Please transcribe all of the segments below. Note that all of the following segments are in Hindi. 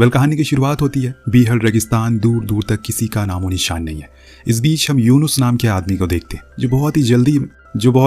वेल, कहानी की शुरुआत होती है बीहड़ रेगिस्तान, दूर दूर तक किसी का नामो निशान नहीं है। इस बीच हम यूनुस नाम के आदमी को देखते हैं जो बहुत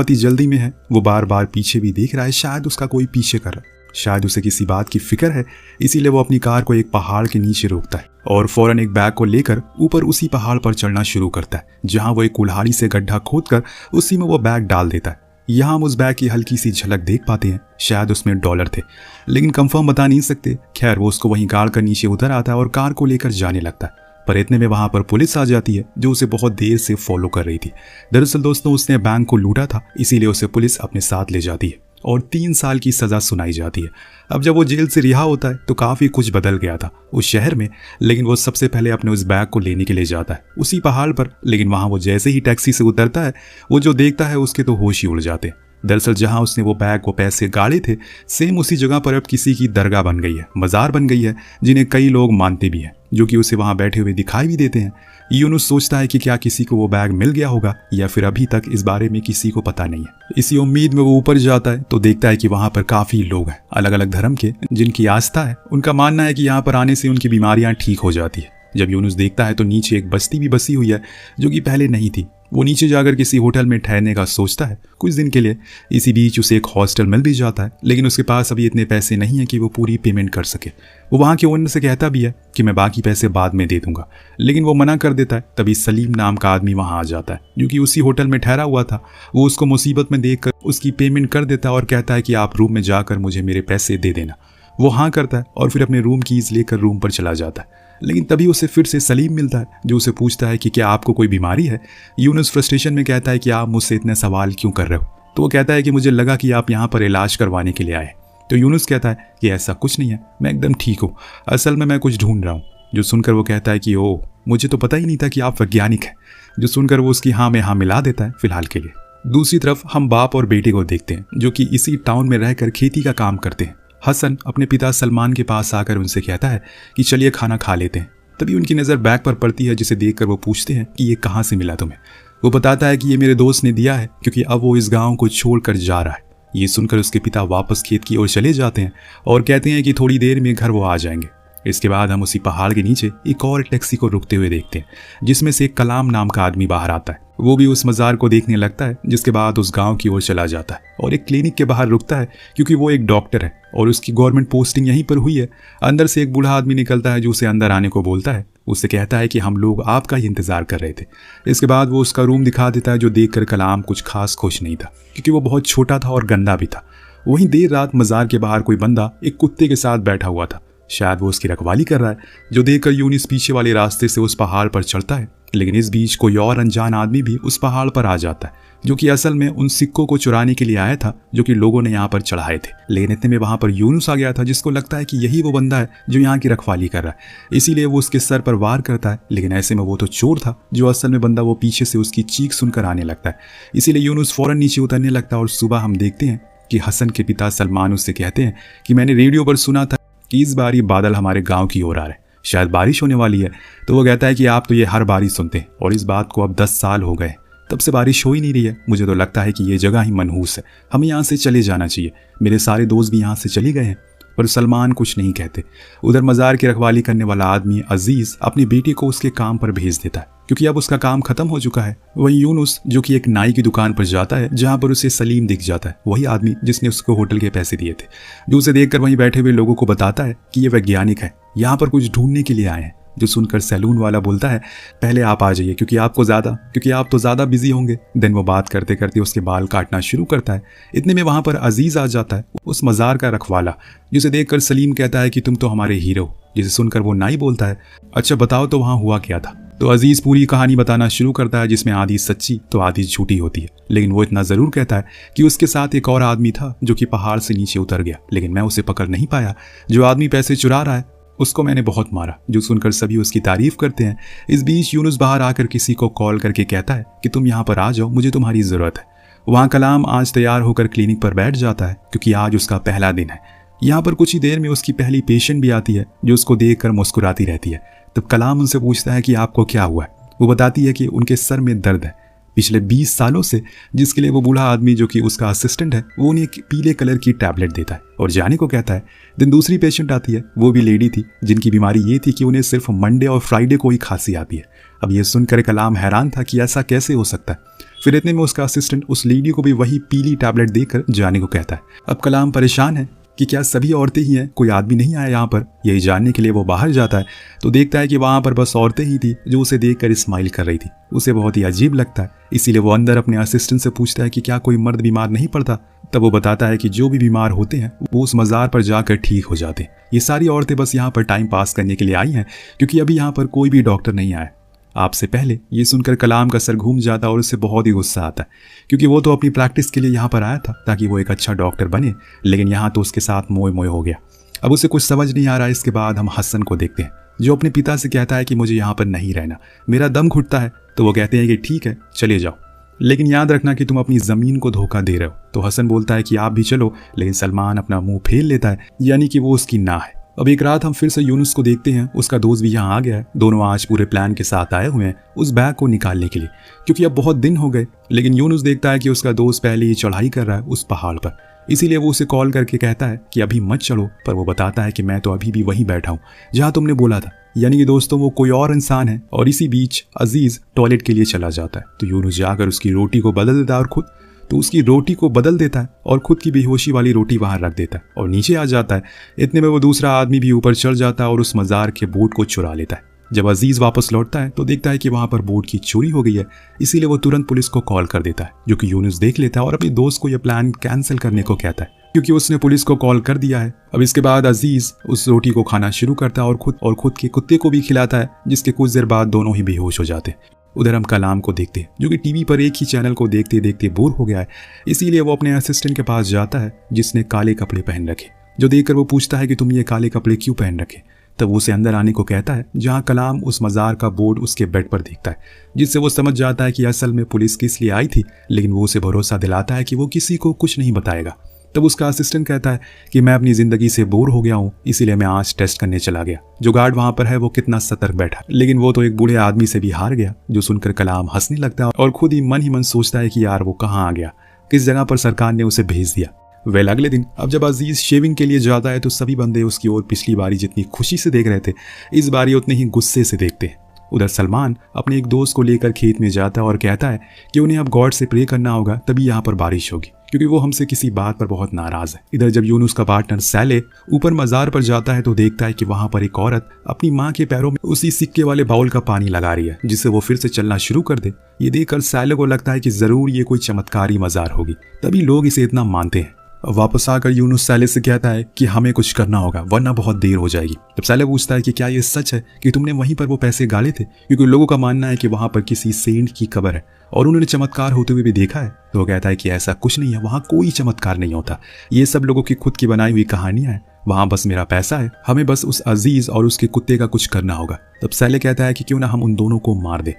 ही जल्दी में है। वो बार बार पीछे भी देख रहा है, शायद उसका कोई पीछे कर रहा है, शायद उसे किसी बात की फिक्र है। इसीलिए वो अपनी कार को एक पहाड़ के नीचे रोकता है और फौरन एक बैग को लेकर ऊपर उसी पहाड़ पर चढ़ना शुरू करता है, जहां वो एक कुल्हाड़ी से गड्ढा खोदकर उसी में वो बैग डाल देता है। यहाँ हम उस बैग की हल्की सी झलक देख पाते हैं, शायद उसमें डॉलर थे, लेकिन कंफर्म बता नहीं सकते। खैर, वो उसको वहीं गाड़ कर नीचे उतर आता है और कार को लेकर जाने लगता है। पर इतने में वहां पर पुलिस आ जाती है जो उसे बहुत देर से फॉलो कर रही थी। दरअसल दोस्तों, उसने बैंक को लूटा था, इसीलिए उसे पुलिस अपने साथ ले जाती है और 3 साल की सजा सुनाई जाती है। अब जब वो जेल से रिहा होता है तो काफी कुछ बदल गया था उस शहर में, लेकिन वो सबसे पहले अपने उस बैग को लेने के लिए जाता है उसी पहाड़ पर। लेकिन वहां वो जैसे ही टैक्सी से उतरता है, वो जो देखता है उसके तो होश ही उड़ जाते हैं। दरअसल जहां उसने वो बैग वो पैसे गाड़े थे, सेम उसी जगह पर अब किसी की दरगाह बन गई है, मज़ार बन गई है, जिन्हें कई लोग मानते भी हैं, जो कि उसे वहां बैठे हुए दिखाई भी देते हैं। यूनुस सोचता है कि क्या किसी को वो बैग मिल गया होगा या फिर अभी तक इस बारे में किसी को पता नहीं है। इसी उम्मीद में वो ऊपर जाता है तो देखता है कि वहां पर काफी लोग हैं, अलग अलग धर्म के, जिनकी आस्था है। उनका मानना है कि यहाँ पर आने से उनकी बीमारियां ठीक हो जाती है। जब यूनुस देखता है तो नीचे एक बस्ती भी बसी हुई है जो कि पहले नहीं थी। वो नीचे जाकर किसी होटल में ठहरने का सोचता है कुछ दिन के लिए। इसी बीच उसे एक हॉस्टल मिल भी जाता है, लेकिन उसके पास अभी इतने पैसे नहीं है कि वो पूरी पेमेंट कर सके। वो वहाँ के ओनर से कहता भी है कि मैं बाकी पैसे बाद में दे दूंगा, लेकिन वो मना कर देता है। तभी सलीम नाम का आदमी वहाँ आ जाता है जो कि उसी होटल में ठहरा हुआ था। वो उसको मुसीबत में देखकर उसकी पेमेंट कर देता है और कहता है कि आप रूम में जाकर मुझे मेरे पैसे दे देना। वो हाँ करता है और फिर अपने रूम कीज लेकर रूम पर चला जाता है। लेकिन तभी उसे फिर से सलीम मिलता है जो उसे पूछता है कि क्या आपको कोई बीमारी है। यूनुस फ्रस्ट्रेशन में कहता है कि आप मुझसे इतने सवाल क्यों कर रहे हो। तो वो कहता है कि मुझे लगा कि आप यहाँ पर इलाज करवाने के लिए आए। तो यूनुस कहता है कि ऐसा कुछ नहीं है, मैं एकदम ठीक हूँ, असल में मैं कुछ ढूंढ रहा हूँ। जो सुनकर वो कहता है कि ओह, मुझे तो पता ही नहीं था कि आप वैज्ञानिक हैं। जो सुनकर वो उसकी हाँ में हाँ मिला देता है फिलहाल के लिए। दूसरी तरफ हम बाप और बेटे को देखते हैं जो कि इसी टाउन में रहकर खेती का काम करते हैं। हसन अपने पिता सलमान के पास आकर उनसे कहता है कि चलिए खाना खा लेते हैं। तभी उनकी नज़र बैग पर पड़ती है, जिसे देखकर वो पूछते हैं कि ये कहाँ से मिला तुम्हें। वो बताता है कि ये मेरे दोस्त ने दिया है क्योंकि अब वो इस गांव को छोड़कर जा रहा है। ये सुनकर उसके पिता वापस खेत की ओर चले जाते हैं और कहते हैं कि थोड़ी देर में घर वो आ जाएंगे। इसके बाद हम उसी पहाड़ के नीचे एक और टैक्सी को रुकते हुए देखते हैं, जिसमें से एक कलाम नाम का आदमी बाहर आता है। वो भी उस मज़ार को देखने लगता है, जिसके बाद उस गांव की ओर चला जाता है और एक क्लिनिक के बाहर रुकता है क्योंकि वो एक डॉक्टर है और उसकी गवर्नमेंट पोस्टिंग यहीं पर हुई है। अंदर से एक बूढ़ा आदमी निकलता है जो उसे अंदर आने को बोलता है। उससे कहता है कि हम लोग आपका ही इंतजार कर रहे थे। इसके बाद वो उसका रूम दिखा देता है, जो देखकर कलाम कुछ खास खुश नहीं था क्योंकि वो बहुत छोटा था और गंदा भी था। वहीं देर रात मज़ार के बाहर कोई बंदा एक कुत्ते के साथ बैठा हुआ था, शायद वो उसकी रखवाली कर रहा है। जो देखकर यूनुस पीछे वाले रास्ते से उस पहाड़ पर चढ़ता है, लेकिन इस बीच कोई और अनजान आदमी भी उस पहाड़ पर आ जाता है, जो कि असल में उन सिक्कों को चुराने के लिए आया था जो कि लोगों ने यहाँ पर चढ़ाए थे। लेकिन इतने में वहां पर यूनुस आ गया था, जिसको लगता है कि यही वो बंदा है जो यहाँ की रखवाली कर रहा है। इसीलिए वो उसके सर पर वार करता है, लेकिन ऐसे में वो तो चोर था जो असल में बंदा वो पीछे से उसकी चीख सुनकर आने लगता है। इसीलिए यूनुस फौरन नीचे उतरने लगता है और सुबह हम देखते हैं कि हसन के पिता सलमान उससे कहते हैं कि मैंने रेडियो पर सुना था कि इस बार ये बादल हमारे गांव की ओर आ रहे हैं, शायद बारिश होने वाली है। तो वो कहता है कि आप तो ये हर बारिश सुनते हैं और इस बात को अब 10 साल हो गए, तब से बारिश हो ही नहीं रही है। मुझे तो लगता है कि ये जगह ही मनहूस है, हमें यहाँ से चले जाना चाहिए। मेरे सारे दोस्त भी यहाँ से चले गए हैं। पर सलमान कुछ नहीं कहते। उधर मज़ार की रखवाली करने वाला आदमी अजीज़ अपनी बेटी को उसके काम पर भेज देता है क्योंकि अब उसका काम खत्म हो चुका है। वहीं यूनुस जो कि एक नाई की दुकान पर जाता है, जहां पर उसे सलीम दिख जाता है, वही आदमी जिसने उसको होटल के पैसे दिए थे, जो उसे देखकर वहीं बैठे हुए लोगों को बताता है कि ये वैज्ञानिक है, यहाँ पर कुछ ढूंढने के लिए आए हैं। जो सुनकर सैलून वाला बोलता है पहले आप आ जाइए क्योंकि आप तो ज़्यादा बिजी होंगे। देन वो बात करते करते उसके बाल काटना शुरू करता है। इतने में वहाँ पर अजीज़ आ जाता है, उस मज़ार का रखवाला, जिसे देखकर सलीम कहता है कि तुम तो हमारे हीरो। जिसे सुनकर वो नाई बोलता है अच्छा बताओ तो वहाँ हुआ क्या था। तो अजीज़ पूरी कहानी बताना शुरू करता है, जिसमें आधी सच्ची तो आधी झूठी होती है। लेकिन वो इतना ज़रूर कहता है कि उसके साथ एक और आदमी था जो कि पहाड़ से नीचे उतर गया, लेकिन मैं उसे पकड़ नहीं पाया। जो आदमी पैसे चुरा रहा है उसको मैंने बहुत मारा। जो सुनकर सभी उसकी तारीफ करते हैं। इस बीच यूनुस बाहर आकर किसी को कॉल करके कहता है कि तुम यहाँ पर आ जाओ, मुझे तुम्हारी ज़रूरत है। वहाँ कलाम आज तैयार होकर क्लिनिक पर बैठ जाता है क्योंकि आज उसका पहला दिन है। यहाँ पर कुछ ही देर में उसकी पहली पेशेंट भी आती है जो उसको देखकर मुस्कुराती रहती है। तब कलाम उनसे पूछता है कि आपको क्या हुआ है। वो बताती है कि उनके सर में दर्द है। पिछले 20 सालों से, जिसके लिए वो बूढ़ा आदमी जो कि उसका असिस्टेंट है वो उन्हें एक पीले कलर की टैबलेट देता है और जाने को कहता है। दिन दूसरी पेशेंट आती है, वो भी लेडी थी जिनकी बीमारी ये थी कि उन्हें सिर्फ मंडे और फ्राइडे को ही खांसी आती है। अब ये सुनकर कलाम हैरान था कि ऐसा कैसे हो सकता है। फिर इतने में उसका असिस्टेंट उस लेडी को भी वही पीली टैबलेट देकर जाने को कहता है। अब कलाम परेशान है कि क्या सभी औरतें ही हैं, कोई आदमी नहीं आया यहाँ पर। यही जानने के लिए वो बाहर जाता है तो देखता है कि वहाँ पर बस औरतें ही थी जो उसे देखकर स्माइल कर रही थी। उसे बहुत ही अजीब लगता है, इसीलिए वो अंदर अपने असिस्टेंट से पूछता है कि क्या कोई मर्द बीमार नहीं पड़ता। तब वो बताता है कि जो भी बीमार होते हैं वो उस मज़ार पर जाकर ठीक हो जाते हैं। ये सारी औरतें बस यहाँ पर टाइम पास करने के लिए आई हैं क्योंकि अभी यहाँ पर कोई भी डॉक्टर नहीं आया। आपसे पहले ये सुनकर कलाम का सर घूम जाता और उससे बहुत ही गुस्सा आता है क्योंकि वो तो अपनी प्रैक्टिस के लिए यहाँ पर आया था ताकि वो एक अच्छा डॉक्टर बने, लेकिन यहाँ तो उसके साथ मोए मोए हो गया। अब उसे कुछ समझ नहीं आ रहा। इसके बाद हम हसन को देखते हैं जो अपने पिता से कहता है कि मुझे यहाँ पर नहीं रहना, मेरा दम घुटता है। तो वो कहते हैं कि ठीक है चले जाओ, लेकिन याद रखना कि तुम अपनी ज़मीन को धोखा दे रहे हो। तो हसन बोलता है कि आप भी चलो, लेकिन सलमान अपना मुंह फेर लेता है, यानी कि वो उसकी ना है। अब एक रात हम फिर से यूनुस को देखते हैं, उसका दोस्त भी यहाँ आ गया है। दोनों आज पूरे प्लान के साथ आए हुए हैं उस बैग को निकालने के लिए क्योंकि अब बहुत दिन हो गए। लेकिन यूनुस देखता है कि उसका दोस्त पहले ही चढ़ाई कर रहा है उस पहाड़ पर, इसीलिए वो उसे कॉल करके कहता है कि अभी मत चलो। पर वो बताता है कि मैं तो अभी भी वहीं बैठा हूँ जहाँ तुमने बोला था, यानी कि दोस्तों वो कोई और इंसान है। और इसी बीच अजीज टॉयलेट के लिए चला जाता है तो यूनुस जाकर उसकी रोटी को बदल देता है और उसकी रोटी को बदल देता है और खुद की बेहोशी वाली रोटी वहां रख देता है और नीचे आ जाता है। इतने में वो दूसरा आदमी भी ऊपर चढ़ जाता है और उस मज़ार के बोट को चुरा लेता है। जब अजीज वापस लौटता है तो देखता है कि वहां पर बोट की चोरी हो गई है, इसीलिए वो तुरंत पुलिस को कॉल कर देता है, जो कि यूनुस देख लेता है और अपने दोस्त को यह प्लान कैंसिल करने को कहता है क्योंकि उसने पुलिस को कॉल कर दिया है। अब इसके बाद अजीज उस रोटी को खाना शुरू करता है और खुद के कुत्ते को भी खिलाता है, जिसके कुछ देर बाद दोनों ही बेहोश हो जाते हैं। उधर हम कलाम को देखते हैं जो कि टीवी पर एक ही चैनल को देखते देखते बोर हो गया है, इसीलिए वो अपने असिस्टेंट के पास जाता है जिसने काले कपड़े पहन रखे। जो देखकर वो पूछता है कि तुम ये काले कपड़े क्यों पहन रखे। तब उसे अंदर आने को कहता है जहाँ कलाम उस मज़ार का बोर्ड उसके बेड पर देखता है, जिससे वो समझ जाता है कि असल में पुलिस किस लिए आई थी। लेकिन वो उसे भरोसा दिलाता है कि वो किसी को कुछ नहीं बताएगा। तब उसका असिस्टेंट कहता है कि मैं अपनी ज़िंदगी से बोर हो गया हूँ, इसीलिए मैं आज टेस्ट करने चला गया। जो गार्ड वहाँ पर है वो कितना सतर्क बैठा, लेकिन वो तो एक बूढ़े आदमी से भी हार गया। जो सुनकर कलाम हंसने लगता है और खुद ही मन सोचता है कि यार वो कहाँ आ गया, किस जगह पर सरकार ने उसे भेज दिया। वेल अगले दिन अब जब अजीज शेविंग के लिए जाता है तो सभी बंदे उसकी ओर पिछली बारी जितनी खुशी से देख रहे थे इस बारी उतने ही गुस्से से देखते हैं। उधर सलमान अपने एक दोस्त को लेकर खेत में जाता है और कहता है कि उन्हें अब गॉड से प्रे करना होगा, तभी यहाँ पर बारिश होगी, क्योंकि वो हमसे किसी बात पर बहुत नाराज है। इधर जब यूनुस का पार्टनर सैले ऊपर मज़ार पर जाता है तो देखता है कि वहाँ पर एक औरत अपनी माँ के पैरों में उसी सिक्के वाले बाउल का पानी लगा रही है, जिससे वो फिर से चलना शुरू कर दे। ये देखकर सैले को लगता है कि जरूर ये कोई चमत्कारी मज़ार होगी, तभी लोग इसे इतना मानते हैं। वापस आकर यूनुस सैले से कहता है कि हमें कुछ करना होगा वरना बहुत देर हो जाएगी। तब सैले पूछता है कि क्या ये सच है कि तुमने वहीं पर वो पैसे गाले थे, क्योंकि लोगों का मानना है कि वहां पर किसी सेंट की कब्र है और उन्होंने चमत्कार होते हुए भी देखा है। तो वो कहता है कि ऐसा कुछ नहीं है, वहां कोई चमत्कार नहीं होता, ये सब लोगों की खुद की बनाई हुई कहानियां हैं। वहां बस मेरा पैसा है, हमें बस उस अजीज और उसके कुत्ते का कुछ करना होगा। तब सैले कहता है कि क्यों ना हम उन दोनों को मार दे।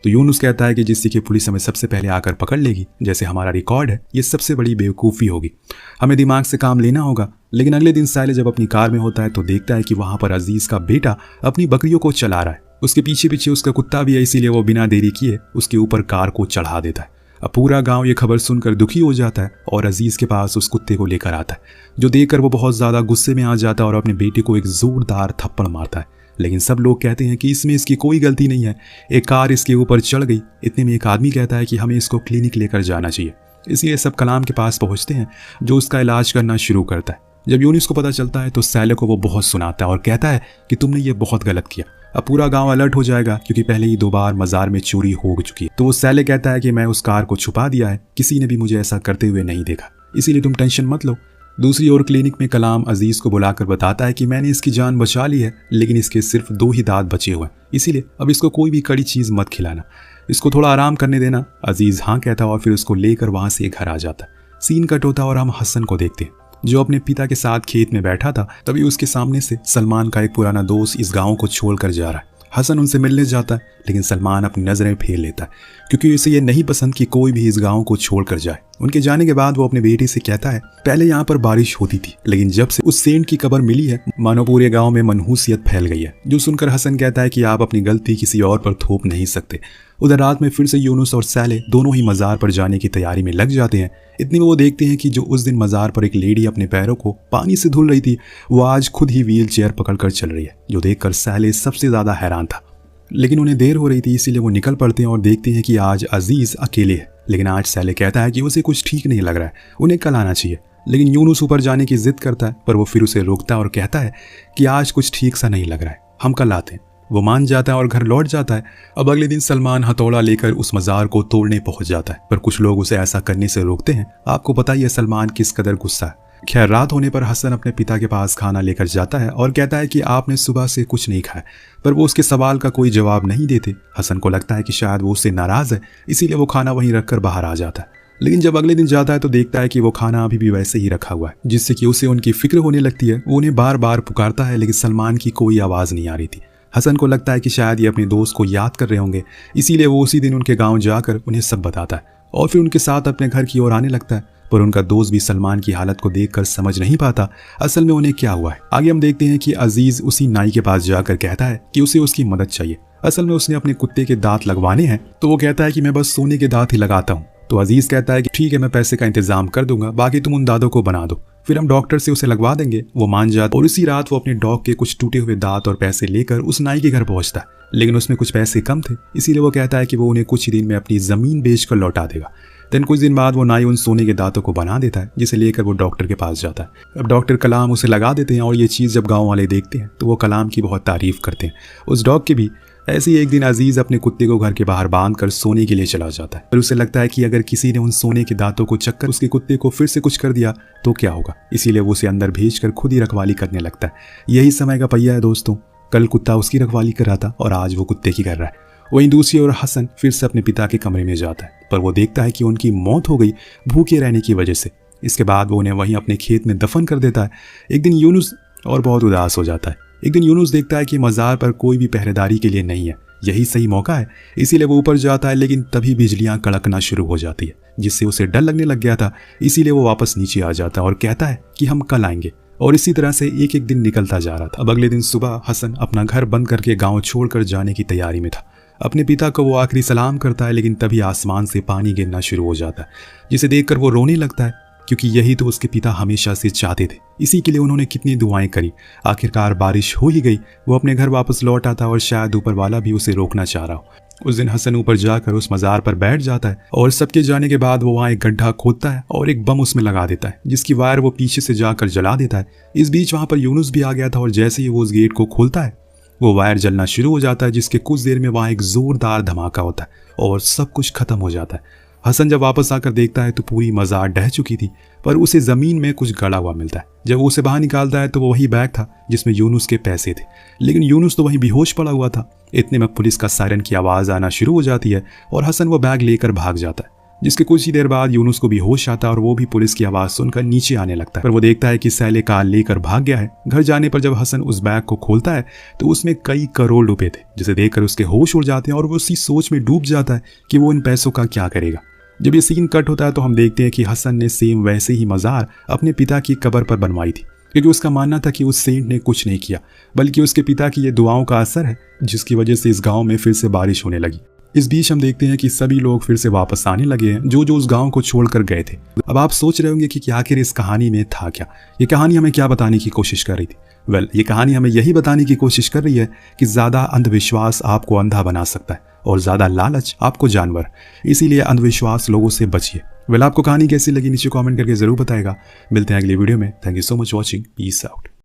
तो यूनुस कहता है कि जिससे कि पुलिस हमें सबसे पहले आकर पकड़ लेगी, जैसे हमारा रिकॉर्ड है, ये सबसे बड़ी बेवकूफ़ी होगी, हमें दिमाग से काम लेना होगा। लेकिन अगले दिन सैले जब अपनी कार में होता है तो देखता है कि वहां पर अजीज का बेटा अपनी बकरियों को चला रहा है, उसके पीछे पीछे उसका कुत्ता भी है, इसीलिए वो बिना देरी किए उसके ऊपर कार को चढ़ा देता है। अब पूरा गांव ये खबर सुनकर दुखी हो जाता है और अजीज के पास उस कुत्ते को लेकर आता है, जो देखकर वो बहुत ज़्यादा गुस्से में आ जाता है और अपने बेटे को एक जोरदार थप्पड़ मारता है। लेकिन सब लोग कहते हैं कि इसमें इसकी कोई गलती नहीं है, एक कार इसके ऊपर चढ़ गई। इतने में एक आदमी कहता है कि हमें इसको क्लिनिक लेकर जाना चाहिए, इसलिए सब कलाम के पास पहुंचते हैं, जो उसका इलाज करना शुरू करता है। जब यूनुस को पता चलता है तो सैले को वो बहुत सुनाता है और कहता है कि तुमने ये बहुत गलत किया, अब पूरा गांव अलर्ट हो जाएगा, क्योंकि पहले ही 2 बार मज़ार में चोरी हो चुकी है। तो वो सैले कहता है कि मैं उस कार को छुपा दिया है, किसी ने भी मुझे ऐसा करते हुए नहीं देखा, इसीलिए तुम टेंशन मत लो। दूसरी ओर क्लिनिक में कलाम अजीज को बुलाकर बताता है कि मैंने इसकी जान बचा ली है, लेकिन इसके सिर्फ 2 ही दांत बचे हुए हैं, इसीलिए अब इसको कोई भी कड़ी चीज़ मत खिलाना, इसको थोड़ा आराम करने देना। अजीज हाँ कहता है और फिर उसको लेकर वहाँ से घर आ जाता है। सीन कट होता और हम हसन को देखते हैं, जो अपने पिता के साथ खेत में बैठा था। तभी उसके सामने से सलमान का एक पुराना दोस्त इस गाँव को छोड़कर जा रहा है। हसन उनसे मिलने जाता है, लेकिन सलमान अपनी नज़रें फेर लेता है, क्योंकि इसे ये नहीं पसंद कि कोई भी इस गांव को छोड़कर जाए। उनके जाने के बाद वो अपने बेटे से कहता है, पहले यहाँ पर बारिश होती थी, लेकिन जब से उस सेंट की कब्र मिली है मानो पूरे गांव में मनहूसियत फैल गई है। जो सुनकर हसन कहता है कि आप अपनी गलती किसी और पर थोप नहीं सकते। उधर रात में फिर से यूनुस और सैले दोनों ही मज़ार पर जाने की तैयारी में लग जाते हैं। इतने में वो देखते हैं कि जो उस दिन मज़ार पर एक लेडी अपने पैरों को पानी से धुल रही थी, वो आज खुद ही व्हील चेयर पकड़कर चल रही है, जो देखकर सैले सबसे ज़्यादा हैरान था। लेकिन उन्हें देर हो रही थी, इसीलिए वो निकल पड़ते हैं और देखते हैं कि आज अजीज़ अकेले है। लेकिन आज सैले कहता है कि उसे कुछ ठीक नहीं लग रहा है, उन्हें कल आना चाहिए। लेकिन यूनुस ऊपर जाने की जिद करता है, पर वो फिर उसे रोकता है और कहता है कि आज कुछ ठीक सा नहीं लग रहा है, हम कल आते हैं। वो मान जाता है और घर लौट जाता है। अब अगले दिन सलमान हथौड़ा लेकर उस मज़ार को तोड़ने पहुंच जाता है, पर कुछ लोग उसे ऐसा करने से रोकते हैं। आपको पता ही है सलमान किस कदर गुस्सा है। खैर, रात होने पर हसन अपने पिता के पास खाना लेकर जाता है और कहता है कि आपने सुबह से कुछ नहीं खाया, पर वो उसके सवाल का कोई जवाब नहीं देते। हसन को लगता है कि शायद वो उससे नाराज़ है, इसीलिए वो खाना वहीं रखकर बाहर आ जाता है। लेकिन जब अगले दिन जाता है तो देखता है कि वो खाना अभी भी वैसे ही रखा हुआ है, जिससे कि उसे उनकी फिक्र होने लगती है। वो उन्हें बार बार पुकारता है, लेकिन सलमान की कोई आवाज़ नहीं आ रही थी। हसन को लगता है कि शायद ये अपने दोस्त को याद कर रहे होंगे, इसीलिए वो उसी दिन उनके गांव जाकर उन्हें सब बताता है और फिर उनके साथ अपने घर की ओर आने लगता है। पर उनका दोस्त भी सलमान की हालत को देखकर समझ नहीं पाता असल में उन्हें क्या हुआ है। आगे हम देखते हैं कि अजीज उसी नाई के पास जाकर कहता है कि उसे उसकी मदद चाहिए। असल में उसने अपने कुत्ते के दांत लगवाने हैं, तो वो कहता है कि मैं बस सोने के दांत ही लगाता हूँ। तो अजीज कहता है कि ठीक है, मैं पैसे का इंतजाम कर दूंगा, बाकी तुम उन दांतों को बना दो, फिर हम डॉक्टर से उसे लगवा देंगे। वो मान जाता और उसी रात वो अपने डॉग के कुछ टूटे हुए दांत और पैसे लेकर उस नाई के घर पहुंचता है। लेकिन उसमें कुछ पैसे कम थे, इसीलिए वो कहता है कि वो उन्हें कुछ ही दिन में अपनी जमीन बेचकर लौटा देगा। दिन कुछ दिन बाद वो नाई उन सोने के दांतों को बना देता है, जिसे लेकर वो डॉक्टर के पास जाता है। अब डॉक्टर कलाम उसे लगा देते हैं और ये चीज़ जब गाँव वाले देखते हैं तो वो कलाम की बहुत तारीफ करते हैं। उस डॉग की भी। ऐसे ही एक दिन अजीज अपने कुत्ते को घर के बाहर बांधकर सोने के लिए चला जाता है, पर उसे लगता है कि अगर किसी ने उन सोने के दांतों को चक्कर उसके कुत्ते को फिर से कुछ कर दिया तो क्या होगा, इसीलिए वो उसे अंदर भेजकर खुद ही रखवाली करने लगता है। यही समय का पहिया है दोस्तों, कल कुत्ता उसकी रखवाली कर रहा था और आज वो कुत्ते की कर रहा है। वहीं दूसरी ओर हसन फिर से अपने पिता के कमरे में जाता है, पर वो देखता है कि उनकी मौत हो गई भूखे रहने की वजह से। इसके बाद वो उन्हें वहीं अपने खेत में दफन कर देता है। एक दिन यूनुस और बहुत उदास हो जाता है। एक दिन यूनुस देखता है कि मज़ार पर कोई भी पहरेदारी के लिए नहीं है, यही सही मौका है, इसीलिए वो ऊपर जाता है। लेकिन तभी बिजलियां कड़कना शुरू हो जाती है, जिससे उसे डर लगने लग गया था, इसीलिए वो वापस नीचे आ जाता है और कहता है कि हम कल आएंगे। और इसी तरह से एक एक दिन निकलता जा रहा था। अब अगले दिन सुबह हसन अपना घर बंद करके गाँव छोड़कर जाने की तैयारी में था। अपने पिता को वो आखिरी सलाम करता है, लेकिन तभी आसमान से पानी गिरना शुरू हो जाता है, जिसे देखकर वो रोने लगता है, क्योंकि यही तो उसके पिता हमेशा से चाहते थे। इसी के लिए उन्होंने कितनी दुआएं करी। आखिरकार बारिश हो ही गई। वो अपने घर वापस लौट आता और शायद ऊपर वाला भी उसे रोकना चाह रहा हो। उस दिन हसन ऊपर जाकर उस मज़ार पर बैठ जाता है और सबके जाने के बाद वो वहाँ एक गड्ढा खोदता है और एक बम उसमें लगा देता है, जिसकी वायर वो पीछे से जाकर जला देता है। इस बीच वहाँ पर यूनुस भी आ गया था और जैसे ही वो उस गेट को खोलता है वो वायर जलना शुरू हो जाता है, जिसके कुछ देर में वहाँ एक जोरदार धमाका होता है और सब कुछ खत्म हो जाता है। हसन जब वापस आकर देखता है तो पूरी मज़ार ढह चुकी थी, पर उसे ज़मीन में कुछ गड़ा हुआ मिलता है। जब वो उसे बाहर निकालता है तो वो वही बैग था जिसमें यूनुस के पैसे थे, लेकिन यूनुस तो वहीं बेहोश पड़ा हुआ था। इतने में पुलिस का सायरन की आवाज़ आना शुरू हो जाती है और हसन वो बैग लेकर भाग जाता है, जिसके कुछ ही देर बाद यूनुस को भी होश आता है और वो भी पुलिस की आवाज़ सुनकर नीचे आने लगता है। पर वो देखता है कि सैले कार लेकर भाग गया है। घर जाने पर जब हसन उस बैग को खोलता है तो उसमें कई करोड़ रुपए थे, जिसे देखकर उसके होश उड़ जाते हैं और वो उसी सोच में डूब जाता है कि वो इन पैसों का क्या करेगा। जब ये सीन कट होता है तो हम देखते हैं कि हसन ने सेम वैसे ही मज़ार अपने पिता की कब्र पर बनवाई थी, क्योंकि उसका मानना था कि उस सेंट ने कुछ नहीं किया, बल्कि उसके पिता की ये दुआओं का असर है, जिसकी वजह से इस गांव में फिर से बारिश होने लगी। इस बीच हम देखते हैं कि सभी लोग फिर से वापस आने लगे हैं, जो उस गांव को छोड़कर गए थे। अब आप सोच रहे होंगे कि आखिर इस कहानी में था क्या, ये कहानी हमें क्या बताने की कोशिश कर रही थी। ये कहानी हमें यही बताने की कोशिश कर रही है कि ज़्यादा अंधविश्वास आपको अंधा बना सकता है और ज़्यादा लालच आपको जानवर। इसीलिए अंधविश्वास लोगों से बचिए। आपको कहानी कैसी लगी नीचे कमेंट करके ज़रूर बताएगा। मिलते हैं अगली वीडियो में। Thank you so much watching. Peace out.